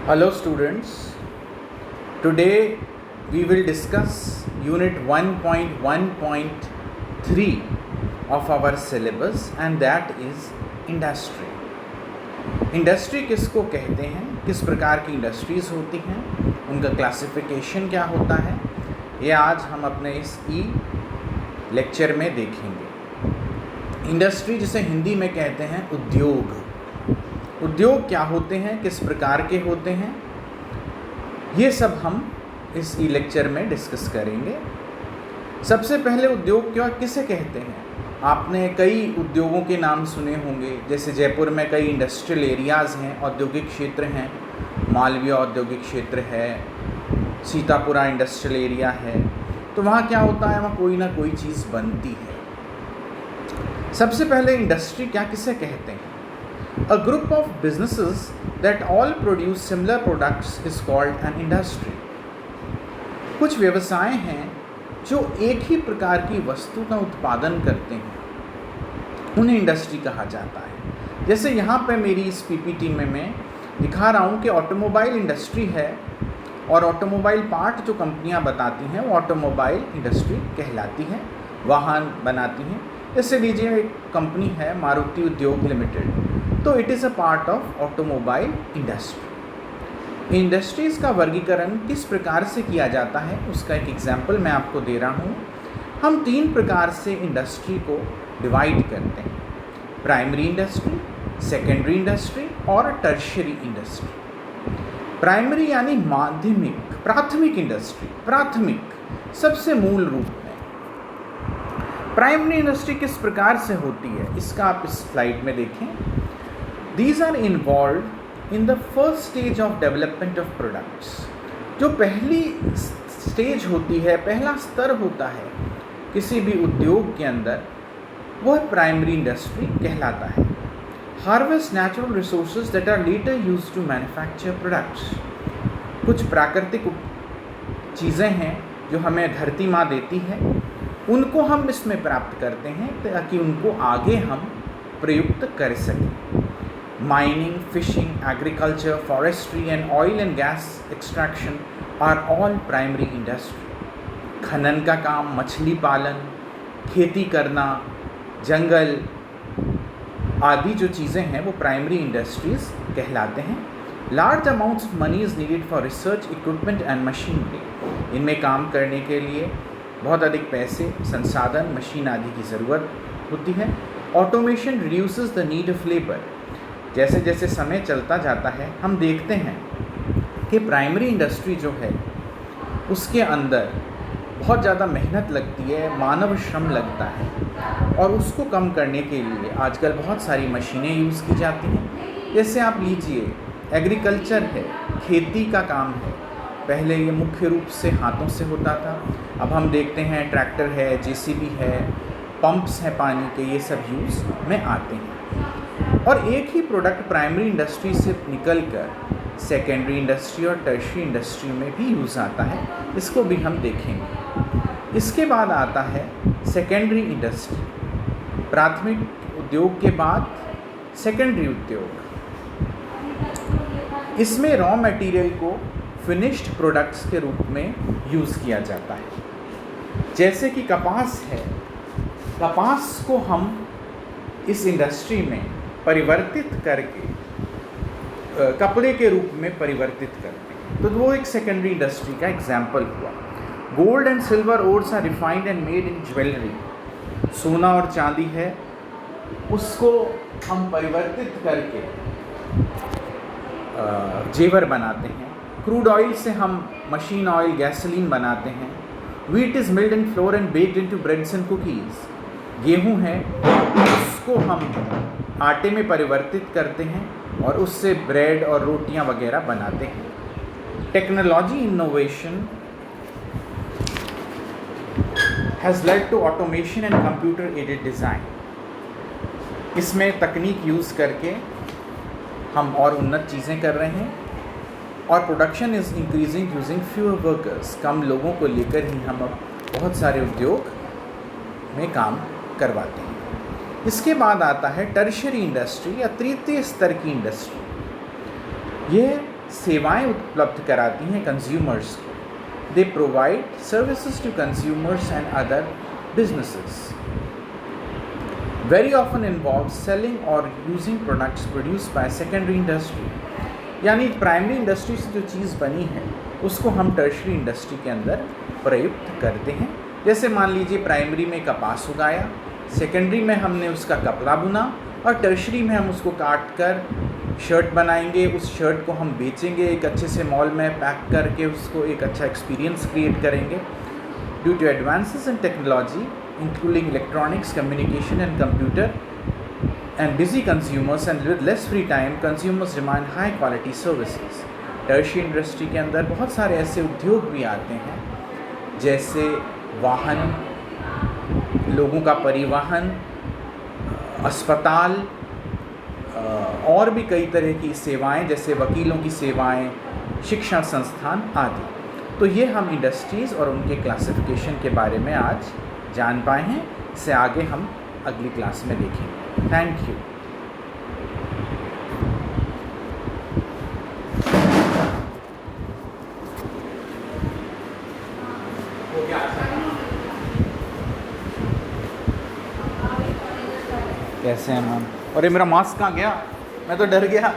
Hello students, today we will discuss unit 1.1.3 of our syllabus and that is industry. Industry किसको कहते हैं, किस प्रकार की इंडस्ट्रीज़ होती हैं, उनका क्लासिफिकेशन क्या होता है, ये आज हम अपने इस लेक्चर में देखेंगे। इंडस्ट्री जिसे हिंदी में कहते हैं उद्योग। उद्योग क्या होते हैं, किस प्रकार के होते हैं, ये सब हम इस लेक्चर में डिस्कस करेंगे। सबसे पहले उद्योग किसे कहते हैं? आपने कई उद्योगों के नाम सुने होंगे, जैसे जयपुर में कई इंडस्ट्रियल एरियाज़ हैं, औद्योगिक क्षेत्र हैं। मालवीय औद्योगिक क्षेत्र है, सीतापुरा इंडस्ट्रियल एरिया है। तो वहाँ क्या होता है, वहाँ कोई ना कोई चीज़ बनती है। सबसे पहले इंडस्ट्री किसे कहते हैं? A group of businesses that all produce similar products is called an industry. कुछ व्यवसाय हैं जो एक ही प्रकार की वस्तु का उत्पादन करते हैं, उन्हें इंडस्ट्री कहा जाता है। जैसे यहाँ पे मेरी इस पीपीटी में मैं दिखा रहा हूँ कि ऑटोमोबाइल इंडस्ट्री है और ऑटोमोबाइल पार्ट जो कंपनियाँ बताती हैं वो ऑटोमोबाइल इंडस्ट्री कहलाती है, वाहन बनाती हैं। जैसे लीजिए एक कंपनी है मारुति उद्योग लिमिटेड, तो it is a part of automobile industry. Industries का वर्गीकरण किस प्रकार से किया जाता है उसका एक एग्जाम्पल मैं आपको दे रहा हूँ। हम 3 प्रकार से इंडस्ट्री को डिवाइड करते हैं: प्राइमरी इंडस्ट्री, सेकेंडरी इंडस्ट्री और टर्शियरी इंडस्ट्री। प्राइमरी यानी माध्यमिक, प्राथमिक इंडस्ट्री, प्राथमिक सबसे मूल रूप में। प्राइमरी इंडस्ट्री किस प्रकार से होती है इसका आप इस स्लाइड में देखें। These are involved in the first stage of development of products. जो पहली स्टेज होती है, पहला स्तर होता है किसी भी उद्योग के अंदर, वह प्राइमरी इंडस्ट्री कहलाता है। Harvest natural resources that are later used to manufacture products. कुछ प्राकृतिक चीज़ें हैं जो हमें धरती माँ देती है, उनको हम इसमें प्राप्त करते हैं ताकि उनको आगे हम प्रयुक्त कर सकें। Mining, fishing, agriculture, forestry and oil and gas extraction are all primary industry. खनन का काम, मछली पालन, खेती करना, जंगल आदि जो चीज़ें हैं वो प्राइमरी इंडस्ट्रीज़ कहलाते हैं। Large amounts of money is needed for research, equipment and machinery. इनमें काम करने के लिए बहुत अधिक पैसे, संसाधन, मशीन आदि की ज़रूरत होती है। Automation reduces the need of labor. जैसे जैसे समय चलता जाता है हम देखते हैं कि प्राइमरी इंडस्ट्री जो है उसके अंदर बहुत ज़्यादा मेहनत लगती है, मानव श्रम लगता है, और उसको कम करने के लिए आजकल बहुत सारी मशीनें यूज़ की जाती हैं। जैसे आप लीजिए एग्रीकल्चर है, खेती का काम है। पहले ये मुख्य रूप से हाथों से होता था, अब हम देखते हैं ट्रैक्टर है, जेसीबी है, पंप्स हैं पानी के, ये सब यूज़ में आते हैं। और एक ही प्रोडक्ट प्राइमरी इंडस्ट्री से निकलकर सेकेंडरी इंडस्ट्री और टर्शियरी इंडस्ट्री में भी यूज़ आता है, इसको भी हम देखेंगे। इसके बाद आता है सेकेंडरी इंडस्ट्री, प्राथमिक उद्योग के बाद सेकेंडरी उद्योग। इसमें रॉ मटेरियल को फिनिश्ड प्रोडक्ट्स के रूप में यूज़ किया जाता है। जैसे कि कपास है, कपास को हम इस इंडस्ट्री में परिवर्तित करके कपड़े के रूप में परिवर्तित करते हैं, तो वो एक सेकेंडरी इंडस्ट्री का एग्जाम्पल हुआ। Gold and silver ores are refined and made in jewellery. सोना और चांदी है, उसको हम परिवर्तित करके जेवर बनाते हैं। क्रूड ऑयल से हम मशीन ऑयल, गैसोलीन बनाते हैं। Wheat is milled and flour and baked into breads and cookies. गेहूँ है, उसको हम आटे में परिवर्तित करते हैं और उससे ब्रेड और रोटियां वगैरह बनाते हैं। Technology innovation has led to automation and computer aided design. इसमें तकनीक यूज़ करके हम और उन्नत चीज़ें कर रहे हैं और production is increasing using fewer workers. कम लोगों को लेकर ही हम अब बहुत सारे उद्योग में काम करवाते हैं। इसके बाद आता है टर्शियरी इंडस्ट्री या तृतीय स्तर की इंडस्ट्री। ये सेवाएं उपलब्ध कराती हैं कंज्यूमर्स को. They provide services to consumers and other businesses. Very often involve selling और using products produce by secondary industry. यानी प्राइमरी इंडस्ट्री से जो चीज़ बनी है उसको हम टर्शरी इंडस्ट्री के अंदर प्रयुक्त करते हैं. जैसे मान लीजिए प्राइमरी में कपास उगाया, सेकेंडरी में हमने उसका कपड़ा बुना और टर्शरी में हम उसको काट कर शर्ट बनाएंगे. उस शर्ट को हम बेचेंगे एक अच्छे से मॉल में पैक करके, उसको एक अच्छा एक्सपीरियंस क्रिएट करेंगे. Due to advances in technology including electronics, communication and computer and busy consumers and with less free time, consumers demand high quality services. Tertiary industry के अंदर बहुत सारे ऐसे उद्योग भी आते हैं जैसे वाहन, लोगों का परिवहन, अस्पताल और भी कई तरह की सेवाएं जैसे वकीलों की सेवाएं, शिक्षण संस्थान आदि. तो ये हम इंडस्ट्रीज़ और उनके क्लासिफिकेशन के बारे में आज जान पाए हैं. इससे आगे हम अगली क्लास में देखेंगे. Thank you. कैसे हैं मैम? अरे मेरा मास्क कहाँ गया? मैं तो डर गया.